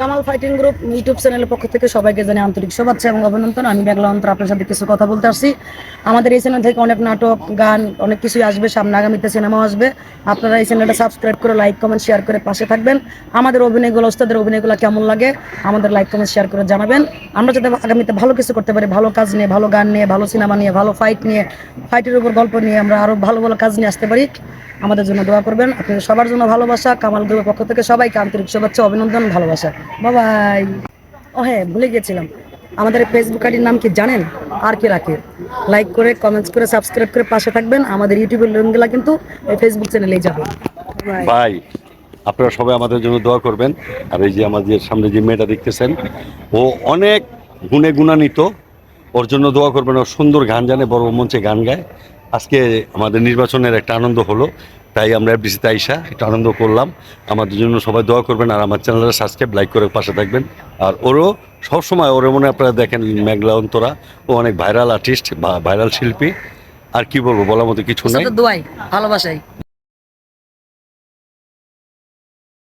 Kamal fighting group YouTube চ্যানেলের পক্ষ থেকে সবাইকে জানাই আন্তরিক শুভেচ্ছা এবং অভিনন্দন। আমি মেঘলা অন্তর আপনার সাথে কিছু কথা বলতে আসছি। আমাদের এই চ্যানেল থেকে অনেক নাটক, গান, অনেক কিছুই আসবে, সামনে আগামীতে সিনেমাও আসবে। আপনারা এই চ্যানেলটা সাবস্ক্রাইব করে, লাইক, কমেন্ট, শেয়ার করে পাশে থাকবেন। আমাদের অভিনয়গুলো, ওস্তাদের অভিনয়গুলো কেমন লাগে আমাদের লাইক, কমেন্ট, শেয়ার করে জানাবেন। আমরা যাতে আগামীতে ভালো কিছু করতে পারি, ভালো কাজ নিয়ে, ভালো গান নিয়ে, ভালো সিনেমা নিয়ে, ভালো ফাইট নিয়ে, ফাইটের উপর গল্প নিয়ে আমরা আরো ভালো ভালো কাজ নিয়ে আসতে পারি। আমাদের জন্য দোয়া করবেন। আপনাদের সবার জন্য ভালোবাসা। কামাল গ্রুপের পক্ষ থেকে সবাইকে আন্তরিক শুভেচ্ছা, অভিনন্দন, ভালোবাসা। বাই। ও হ্যাঁ, ভুলে গিয়েছিলাম, আমাদের ফেসবুক আইডির নাম কি জানেন? আর কে রাখে। লাইক করে, কমেন্টস করে, সাবস্ক্রাইব করে পাশে থাকবেন। আমাদের ইউটিউবের লিঙ্কগুলো কিন্তু এই ফেসবুক চ্যানেলেই যাবে। বাই। ভাই, আপনারা সবাই আমাদের জন্য দোয়া করবেন। আর এই যে আমাদের সামনে যে মেয়েটা দেখতেছেন, ও অনেক গুণে গুণান্বিত। ওর জন্য দোয়া করবেন। ও সুন্দর গান জানে, বড় মঞ্চে গান গায়। আজকে আমাদের নির্বাচনের একটা আনন্দ হলো, তাই আমরা এফডিসিতে আইসা একটু আনন্দ করলাম। আমাদের জন্য সবাই দোয়া করবেন, আর আমার চ্যানেলটা সাবস্ক্রাইব, লাইক করে পাশে থাকবেন। আর ওরও সবসময় ওর মনে আপনারা দেখেন মেঘলা অন্তরা, ও অনেক ভাইরাল আর্টিস্ট বা ভাইরাল শিল্পী। আর কি বলবো, বলার মতো কিছু নাই। দোয়াই, ভালোবাসাই।